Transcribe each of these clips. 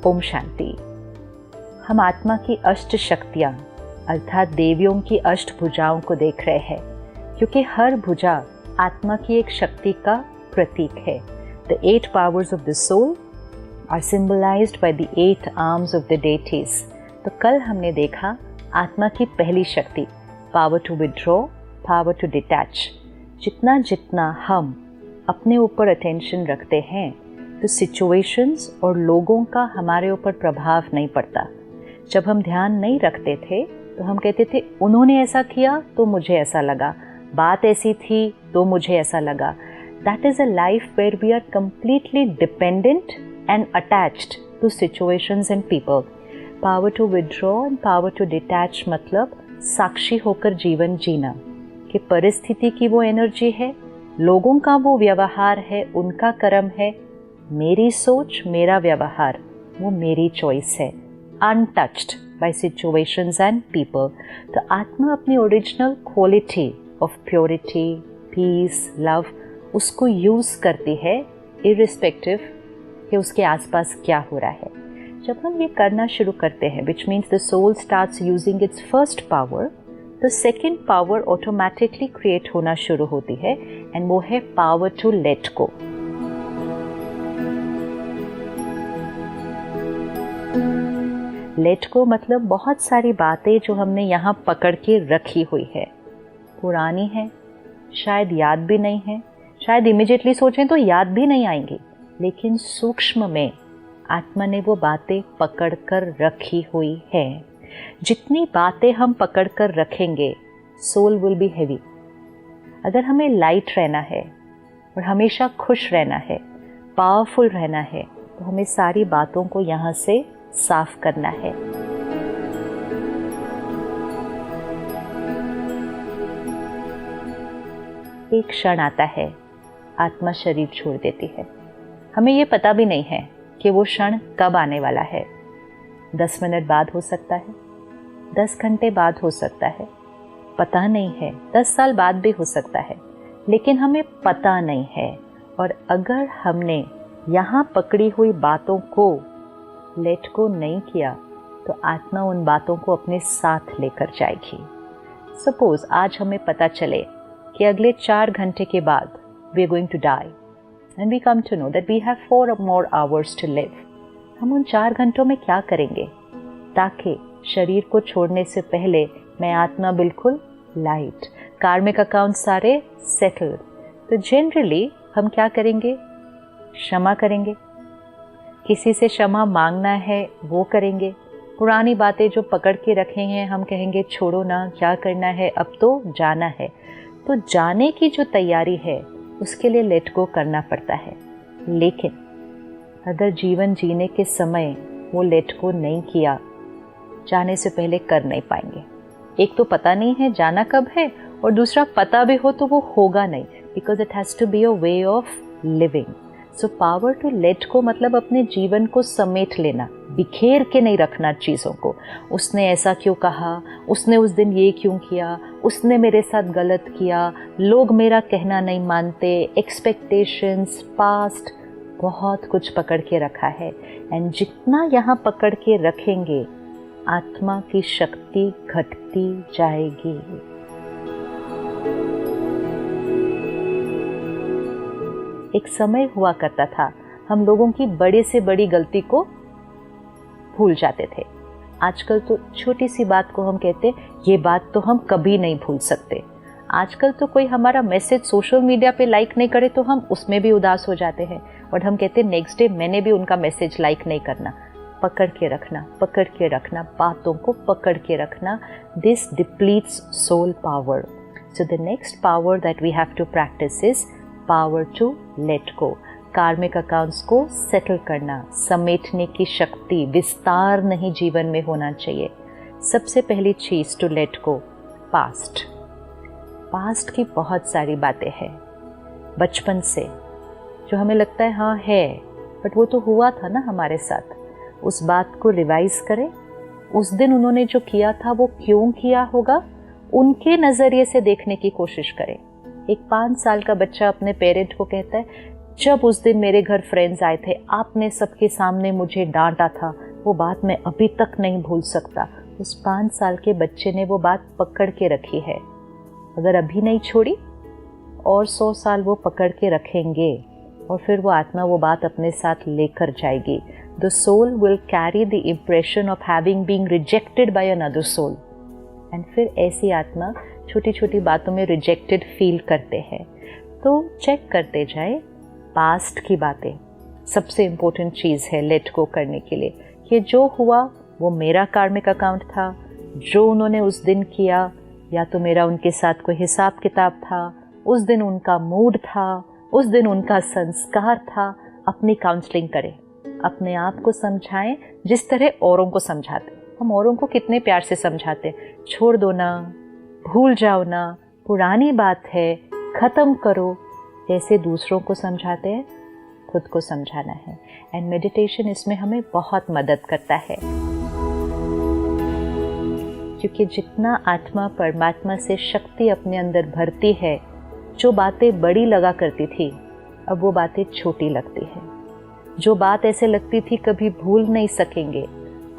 ओम शांति। हम आत्मा की अष्ट शक्तियाँ अर्थात देवियों की अष्ट भुजाओं को देख रहे हैं, क्योंकि हर भुजा आत्मा की एक शक्ति का प्रतीक है। The 8 powers of the soul are symbolized by the 8 arms of the deities। तो कल हमने देखा आत्मा की पहली शक्ति power to withdraw, power to detach. जितना जितना हम अपने ऊपर अटेंशन रखते हैं तो सिचुएशंस और लोगों का हमारे ऊपर प्रभाव नहीं पड़ता। जब हम ध्यान नहीं रखते थे तो हम कहते थे उन्होंने ऐसा किया तो मुझे ऐसा लगा, बात ऐसी थी तो मुझे ऐसा लगा। That is a life where we are completely dependent and attached to situations and people. Power to withdraw and power to detach मतलब साक्षी होकर जीवन जीना कि परिस्थिति की वो एनर्जी है, लोगों का वो व्यवहार है, उनका कर्म है, मेरी सोच मेरा व्यवहार वो मेरी चॉइस है, untouched by situations and people. तो आत्मा अपनी original quality of purity, peace, love उसको यूज़ करती है इररिस्पेक्टिव कि उसके आसपास क्या हो रहा है। जब हम ये करना शुरू करते हैं which means the soul starts using its first power, तो सेकेंड पावर ऑटोमेटिकली क्रिएट होना शुरू होती है एंड वो है power to let go. Let go मतलब बहुत सारी बातें जो हमने यहाँ पकड़ के रखी हुई है, पुरानी है, शायद याद भी नहीं है, शायद इमिजिएटली सोचें तो याद भी नहीं आएंगी, लेकिन सूक्ष्म में आत्मा ने वो बातें पकड़ कर रखी हुई है। जितनी बातें हम पकड़ कर रखेंगे सोल विल बी हेवी। अगर हमें लाइट रहना है और हमेशा खुश रहना है, पावरफुल रहना है, तो हमें सारी बातों को यहाँ से साफ करना है। एक क्षण आता है, आत्मा शरीर छोड़ देती है। हमें ये पता भी नहीं है कि वो क्षण कब आने वाला है। 10 मिनट बाद हो सकता है, 10 घंटे बाद हो सकता है, पता नहीं है, 10 साल बाद भी हो सकता है, लेकिन हमें पता नहीं है। और अगर हमने यहाँ पकड़ी हुई बातों को लेट को नहीं किया तो आत्मा उन बातों को अपने साथ लेकर जाएगी। सपोज आज हमें पता चले कि अगले 4 घंटे के बाद we are going to die and we come to know that we have 4 more hours to live. हम उन 4 घंटों में क्या करेंगे ताकि शरीर को छोड़ने से पहले मैं आत्मा बिल्कुल लाइट, कार्मिक अकाउंट सारे सेटल। तो जनरली हम क्या करेंगे, क्षमा करेंगे, किसी से क्षमा मांगना है वो करेंगे। पुरानी बातें जो पकड़ के रखे हैं हम कहेंगे छोड़ो ना, क्या करना है, अब तो जाना है। तो जाने की जो तैयारी है उसके लिए लेट गो करना पड़ता है। लेकिन अगर जीवन जीने के समय वो लेट गो नहीं किया, जाने से पहले कर नहीं पाएंगे। एक तो पता नहीं है जाना कब है, और दूसरा पता भी हो तो वो होगा नहीं, because it has to be a way of living. So power to let go मतलब अपने जीवन को समेट लेना, बिखेर के नहीं रखना चीज़ों को। उसने ऐसा क्यों कहा, उसने उस दिन ये क्यों किया, उसने मेरे साथ गलत किया, लोग मेरा कहना नहीं मानते, एक्सपेक्टेशंस, पास्ट, बहुत कुछ पकड़ के रखा है। एंड जितना यहाँ पकड़ के रखेंगे आत्मा की शक्ति घटती जाएगी। एक समय हुआ करता था हम लोगों की बड़े से बड़ी गलती को भूल जाते थे। आजकल तो छोटी सी बात को हम कहते ये बात तो हम कभी नहीं भूल सकते। आजकल तो कोई हमारा मैसेज सोशल मीडिया पे लाइक नहीं करे तो हम उसमें भी उदास हो जाते हैं और हम कहते नेक्स्ट डे मैंने भी उनका मैसेज लाइक नहीं करना। पकड़ के रखना, पकड़ के रखना, बातों को पकड़ के रखना। This depletes soul power. So the next power that we have to practice is power to let go. Karmic accounts को सेटल करना, समेटने की शक्ति, विस्तार नहीं जीवन में होना चाहिए। सबसे पहली चीज़ to let go past. Past की बहुत सारी बातें हैं बचपन से जो हमें लगता है हाँ है, बट वो तो हुआ था ना हमारे साथ। उस बात को रिवाइज करें, उस दिन उन्होंने जो किया था वो क्यों किया होगा, उनके नज़रिए से देखने की कोशिश करें। एक 5 साल का बच्चा अपने पेरेंट को कहता है जब उस दिन मेरे घर फ्रेंड्स आए थे, आपने सबके सामने मुझे डांटा था, वो बात मैं अभी तक नहीं भूल सकता। उस 5 साल के बच्चे ने वो बात पकड़ के रखी है। अगर अभी नहीं छोड़ी और 100 साल वो पकड़ के रखेंगे और फिर वो आत्मा वो बात अपने साथ लेकर जाएगी। The soul will carry the impression of having been rejected by another soul. And फिर ऐसी आत्मा छोटी छोटी बातों में रिजेक्टेड फील करते हैं। तो चेक करते जाए पास्ट की बातें। सबसे इम्पोर्टेंट चीज़ है लेट गो करने के लिए कि जो हुआ वो मेरा कार्मिक अकाउंट था, जो उन्होंने उस दिन किया या तो मेरा उनके साथ कोई हिसाब किताब था, उस दिन उनका मूड था, उस दिन उनका संस्कार था। अपनी काउंसलिंग करें, अपने आप को समझाएं जिस तरह औरों को समझाते। हम औरों को कितने प्यार से समझाते, छोड़ दो ना, भूल जाओ ना, पुरानी बात है, ख़त्म करो। जैसे दूसरों को समझाते हैं, खुद को समझाना है। एंड मेडिटेशन इसमें हमें बहुत मदद करता है, क्योंकि जितना आत्मा परमात्मा से शक्ति अपने अंदर भरती है, जो बातें बड़ी लगा करती थी अब वो बातें छोटी लगती है। जो बात ऐसे लगती थी कभी भूल नहीं सकेंगे,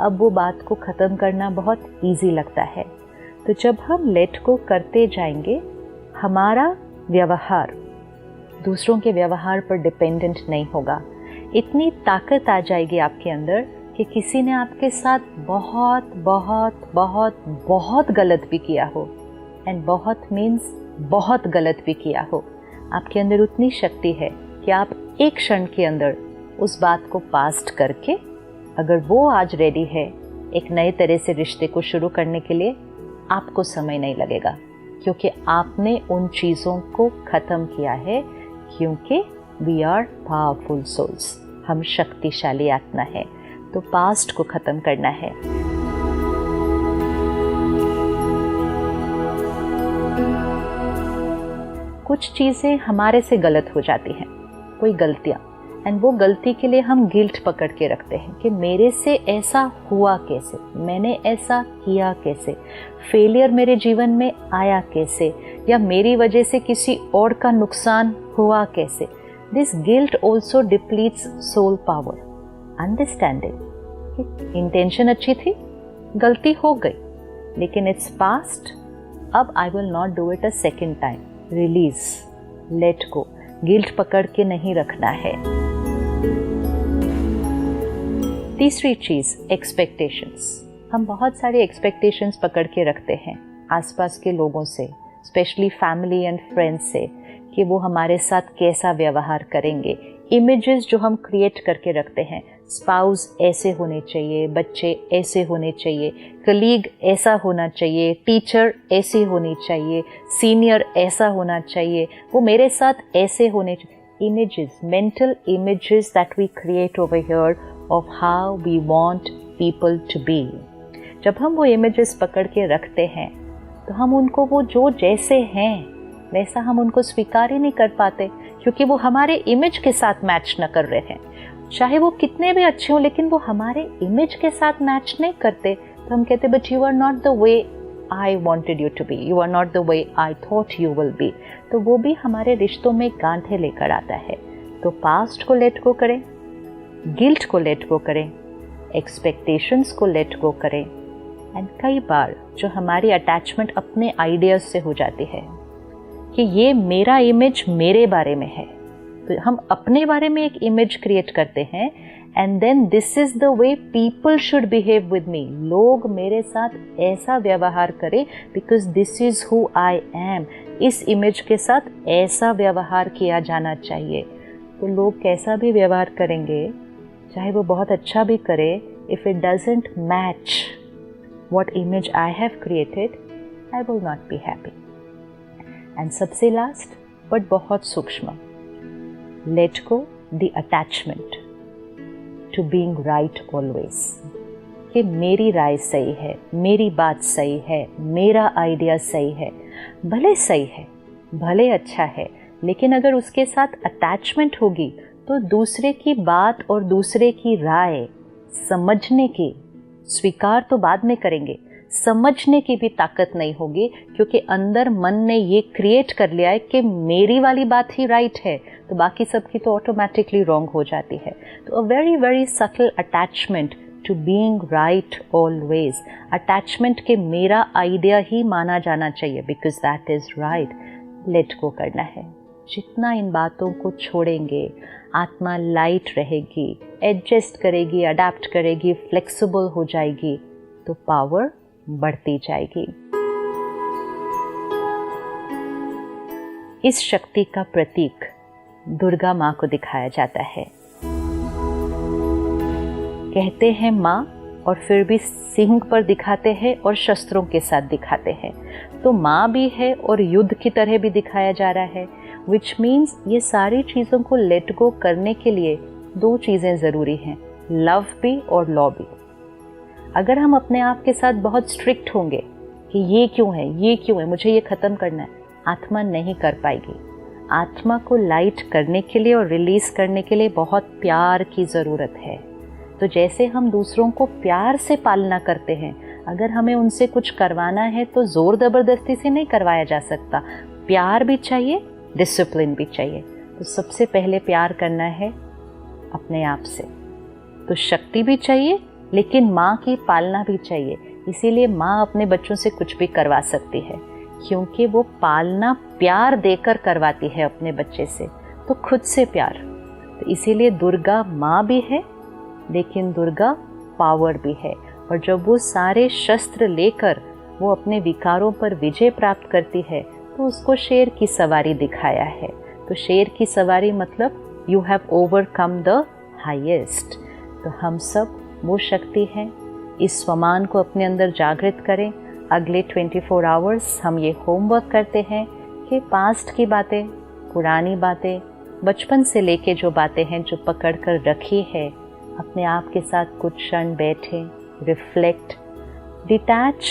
अब वो बात को ख़त्म करना बहुत इजी लगता है। तो जब हम लेट को करते जाएंगे, हमारा व्यवहार दूसरों के व्यवहार पर डिपेंडेंट नहीं होगा। इतनी ताकत आ जाएगी आपके अंदर कि किसी ने आपके साथ बहुत बहुत बहुत बहुत गलत भी किया हो, एंड बहुत मीन्स बहुत गलत भी किया हो, आपके अंदर उतनी शक्ति है कि आप एक क्षण के अंदर उस बात को पास्ट करके, अगर वो आज रेडी है एक नए तरह से रिश्ते को शुरू करने के लिए, आपको समय नहीं लगेगा, क्योंकि आपने उन चीज़ों को ख़त्म किया है। क्योंकि वी आर पावरफुल सोल्स, हम शक्तिशाली आत्मा है। तो पास्ट को ख़त्म करना है। कुछ चीज़ें हमारे से गलत हो जाती हैं, कोई गलतियाँ, एंड वो गलती के लिए हम गिल्ट पकड़ के रखते हैं कि मेरे से ऐसा हुआ कैसे, मैंने ऐसा किया कैसे, फेलियर मेरे जीवन में आया कैसे, या मेरी वजह से किसी और का नुकसान हुआ कैसे। This guilt also depletes soul power. Understanding intention अच्छी थी, गलती हो गई, लेकिन इट्स पास्ट, अब I will not do it a second time. Release, let go, guilt पकड़ के नहीं रखना है। तीसरी चीज, एक्सपेक्टेशंस। हम बहुत सारे एक्सपेक्टेशंस पकड़ के रखते हैं आसपास के लोगों से, स्पेशली फैमिली एंड फ्रेंड्स से, कि वो हमारे साथ कैसा व्यवहार करेंगे। इमेजेस जो हम क्रिएट करके रखते हैं, स्पाउस ऐसे होने चाहिए, बच्चे ऐसे होने चाहिए, कलीग ऐसा होना चाहिए, टीचर ऐसी होनी चाहिए, सीनियर ऐसा होना चाहिए, वो मेरे साथ ऐसे होने चाहिए। Images, mental images that we create over here of how we want people to be. जब हम वो images पकड़ के रखते हैं तो हम उनको वो जो जैसे हैं वैसा हम उनको स्वीकार ही नहीं कर पाते, क्योंकि वो हमारे इमेज के साथ मैच न कर रहे हैं। चाहे वो कितने भी अच्छे हों, लेकिन वो हमारे इमेज के साथ मैच नहीं करते, तो हम कहते but you are not the way I wanted you to be, you are not the way I thought you will be। तो वो भी हमारे रिश्तों में गांठें लेकर आता है। तो पास्ट को लेट गो करें, गिल्ट को लेट गो करें, एक्सपेक्टेशंस को लेट गो करें। एंड कई बार जो हमारी अटैचमेंट अपने आइडियाज से हो जाती है कि ये मेरा इमेज मेरे बारे में है, तो हम अपने बारे में एक इमेज क्रिएट करते हैं, and then this is the way people should behave with me. लोग मेरे साथ ऐसा व्यवहार करें because this is who I am. इस इमेज के साथ ऐसा व्यवहार किया जाना चाहिए। तो लोग कैसा भी व्यवहार करेंगे, चाहे वो बहुत अच्छा भी करे, if it doesn't match what image I have created, I will not be happy. And सबसे लास्ट बट बहुत सूक्ष्म, let go the attachment to being right always। कि मेरी राय सही है, मेरी बात सही है, मेरा आइडिया सही है, भले सही है, भले अच्छा है, लेकिन अगर उसके साथ अटैचमेंट होगी तो दूसरे की बात और दूसरे की राय समझने की, स्वीकार तो बाद में करेंगे, समझने की भी ताकत नहीं होगी, क्योंकि अंदर मन ने ये क्रिएट कर लिया है कि मेरी वाली बात ही राइट है, तो बाकी सब की तो ऑटोमेटिकली रॉन्ग हो जाती है। तो a very very subtle attachment to being right always, attachment के मेरा आइडिया ही माना जाना चाहिए because that is right, let go करना है। जितना इन बातों को छोड़ेंगे, आत्मा लाइट रहेगी, एडजस्ट करेगी, अडेप्ट करेगी, फ्लेक्सिबल हो जाएगी, तो पावर बढ़ती जाएगी। इस शक्ति का प्रतीक दुर्गा माँ को दिखाया जाता है। कहते हैं माँ और फिर भी सिंह पर दिखाते हैं और शस्त्रों के साथ दिखाते हैं, तो माँ भी है और युद्ध की तरह भी दिखाया जा रहा है, विच मीन्स ये सारी चीज़ों को लेट गो करने के लिए दो चीज़ें ज़रूरी हैं, लव भी और लॉ भी। अगर हम अपने आप के साथ बहुत स्ट्रिक्ट होंगे कि ये क्यों है, मुझे ये ख़त्म करना है, आत्मा नहीं कर पाएगी। आत्मा को लाइट करने के लिए और रिलीज़ करने के लिए बहुत प्यार की ज़रूरत है। तो जैसे हम दूसरों को प्यार से पालना करते हैं, अगर हमें उनसे कुछ करवाना है तो ज़ोर ज़बरदस्ती से नहीं करवाया जा सकता, प्यार भी चाहिए, डिसिप्लिन भी चाहिए। तो सबसे पहले प्यार करना है अपने आप से। तो शक्ति भी चाहिए लेकिन माँ की पालना भी चाहिए। इसीलिए माँ अपने बच्चों से कुछ भी करवा सकती है क्योंकि वो पालना प्यार देकर करवाती है अपने बच्चे से, तो खुद से प्यार। तो इसीलिए दुर्गा माँ भी है लेकिन दुर्गा पावर भी है। और जब वो सारे शस्त्र लेकर वो अपने विकारों पर विजय प्राप्त करती है तो उसको शेर की सवारी दिखाया है। तो शेर की सवारी मतलब you have overcome the highest. तो हम सब वो शक्ति है, इस स्वमान को अपने अंदर जागृत करें। अगले 24 आवर्स हम ये होमवर्क करते हैं कि पास्ट की बातें, पुरानी बातें, बचपन से लेके जो बातें हैं जो पकड़ कर रखी है, अपने आप के साथ कुछ क्षण बैठे, reflect, detach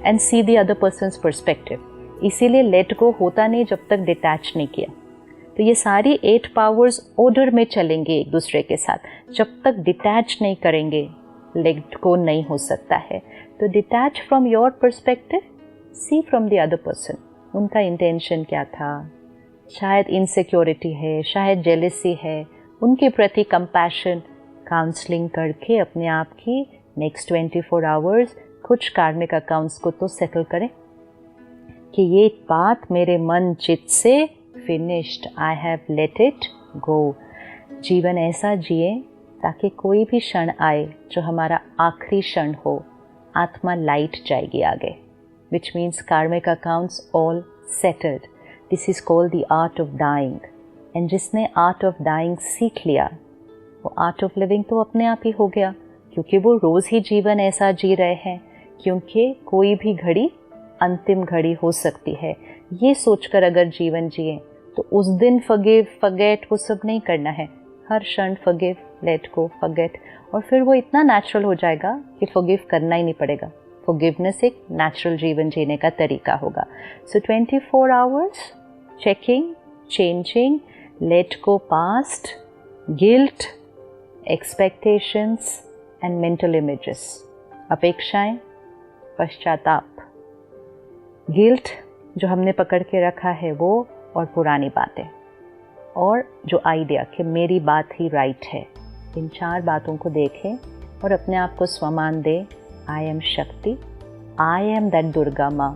and see the other persons perspective. इसीलिए लेट गो होता नहीं जब तक डिटैच नहीं किया। तो ये सारी 8 पावर्स ऑर्डर में चलेंगे एक दूसरे के साथ। जब तक डिटैच नहीं करेंगे लेट गो नहीं हो सकता है। तो detach from your perspective, see from the other person, उनका इंटेंशन क्या था, शायद इनसिक्योरिटी है, शायद जेलसी है, उनके प्रति कंपैशन, काउंसलिंग करके अपने आप की नेक्स्ट 24 आवर्स कुछ कार्मिक अकाउंट्स को तो सेटल करें कि ये बात मेरे मन चित्त से finished, I have let it go. जीवन ऐसा जिए ताकि कोई भी क्षण आए जो हमारा आखिरी क्षण हो, आत्मा लाइट जाएगी आगे, which means karmic accounts all settled. This is called the art of dying. And जिसने आर्ट ऑफ डाइंग सीख लिया वो आर्ट ऑफ लिविंग तो अपने आप ही हो गया, क्योंकि वो रोज़ ही जीवन ऐसा जी रहे हैं, क्योंकि कोई भी घड़ी अंतिम घड़ी हो सकती है। ये सोचकर अगर जीवन जिए तो उस दिन फॉरगिव फॉरगेट वो सब नहीं करना है, हर क्षण फॉरगिव, लेट गो, फॉरगेट, और फिर वो इतना नेचुरल हो जाएगा कि फॉरगिव करना ही नहीं पड़ेगा। फॉरगिवनेस एक नेचुरल जीवन जीने का तरीका होगा। सो 24 hours checking, changing, late go past, guilt, expectations and mental images, अपेक्षाएं, पश्चाताप, गिल्ट जो हमने पकड़ के रखा है वो, और पुरानी बातें, और जो आइडिया कि मेरी बात ही राइट है। इन 4 बातों को देखें और अपने आप को स्वमान दें, आई एम शक्ति, आई एम दैट दुर्गा माँ,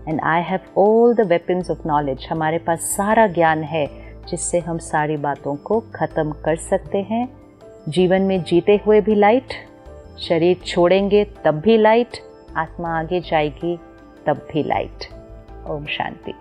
and I have all the weapons of knowledge. हमारे पास सारा ज्ञान है जिससे हम सारी बातों को ख़त्म कर सकते हैं। जीवन में जीते हुए भी लाइट, शरीर छोड़ेंगे तब भी लाइट, आत्मा आगे जाएगी तब भी लाइट। ओम शांति।